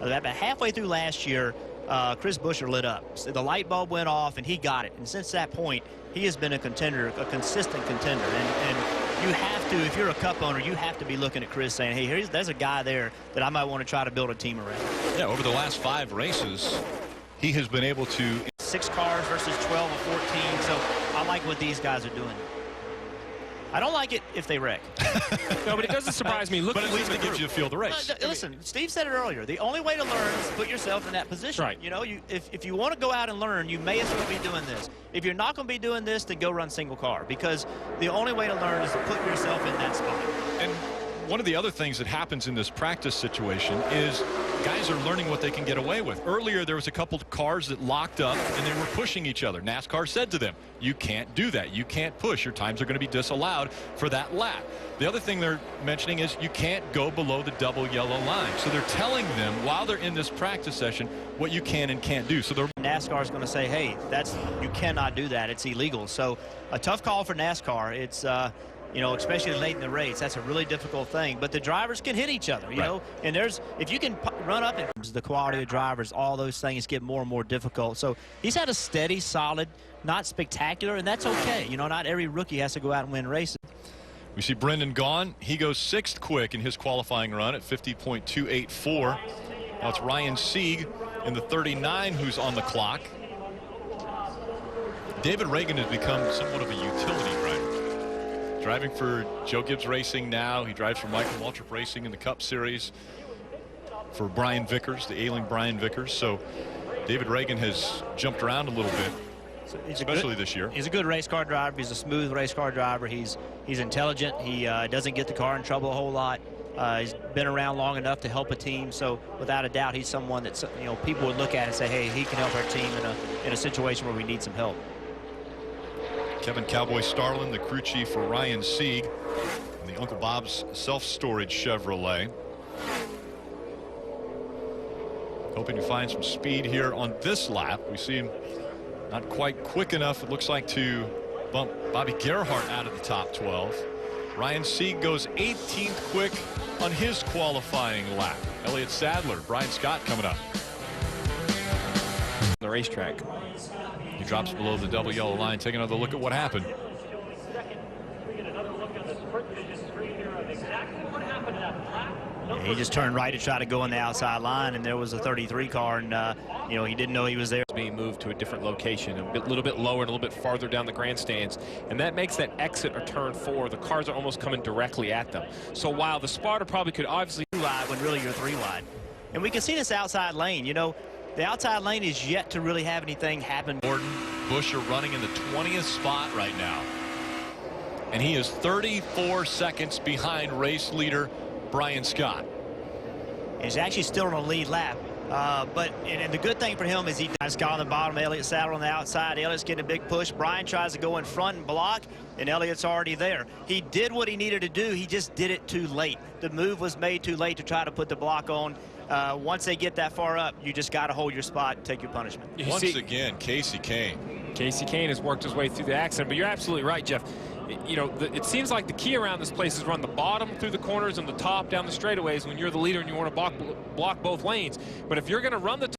About halfway through last year, Chris Buescher lit up. So the light bulb went off, and he got it. And since that point, he has been a contender, a consistent contender. And you have to, if you're a Cup owner, you have to be looking at Chris saying, hey, there's a guy there that I might want to try to build a team around. Yeah, over the last 5 races, he has been able to. 6 cars versus 12 or 14, so I like what these guys are doing. I don't like it if they wreck. No, but it doesn't surprise me. Look, but at least it gives you a feel of the race. Listen, Steve said it earlier. The only way to learn is to put yourself in that position. Right. You know, if you want to go out and learn, you may as well be doing this. If you're not going to be doing this, then go run single car, because the only way to learn is to put yourself in that spot. And one of the other things that happens in this practice situation is guys are learning what they can get away with. Earlier, there was a couple of cars that locked up, and they were pushing each other. NASCAR said to them, you can't do that. You can't push. Your times are going to be disallowed for that lap. The other thing they're mentioning is you can't go below the double yellow line. So they're telling them while they're in this practice session what you can and can't do. So NASCAR is going to say, hey, you cannot do that. It's illegal. So a tough call for NASCAR. It's you know, especially late in the race, that's a really difficult thing. But the drivers can hit each other, you know. And if you can run up, and the quality of drivers, all those things get more and more difficult. So he's had a steady, solid, not spectacular, and that's okay. You know, not every rookie has to go out and win races. We see Brendan Gaughan. He goes 6th quick in his qualifying run at 50.284. Now it's Ryan Sieg in the 39 who's on the clock. David Reagan has become somewhat of a utility driver. Driving for Joe Gibbs Racing now. He drives for Michael Waltrip Racing in the Cup Series for Brian Vickers, the ailing Brian Vickers. So David Reagan has jumped around a little bit, especially this year. He's a good race car driver. He's a smooth race car driver. He's intelligent. He doesn't get the car in trouble a whole lot. He's been around long enough to help a team. So without a doubt, he's someone that, you know, people would look at and say, hey, he can help our team in a situation where we need some help. Kevin Cowboy Starlin, the crew chief for Ryan Sieg in the Uncle Bob's self-storage Chevrolet. Hoping to find some speed here on this lap. We see him not quite quick enough, it looks like, to bump Bobby Gerhart out of the top 12. Ryan Sieg goes 18th quick on his qualifying lap. Elliott Sadler, Brian Scott coming up. The racetrack. He drops below the double yellow line. Take another look at what happened. He just turned right to try to go on the outside line, and there was a 33 car, and you know, he didn't know he was there. Being moved to a different location, a little bit lower and a little bit farther down the grandstands, and that makes that exit or turn 4. The cars are almost coming directly at them. So while the spotter probably could obviously 2 wide when really you're 3 wide, and we can see this outside lane. You know, the outside lane is yet to really have anything happen. Gordon Buescher running in the 20th spot right now, and he is 34 seconds behind race leader Brian Scott. He's actually still on a lead lap. And the good thing for him is he has got on the bottom, Elliott Sadler on the outside. Elliott's getting a big push. Brian tries to go in front and block, and Elliott's already there. He did what he needed to do. He just did it too late. The move was made too late to try to put the block on. Once they get that far up, you just got to hold your spot and take your punishment. Once again, Casey Kane. Casey Kane has worked his way through the accident, but you're absolutely right, Jeff. You know, it seems like the key around this place is run the bottom through the corners and the top down the straightaways when you're the leader and you want to block both lanes. But if you're going to run the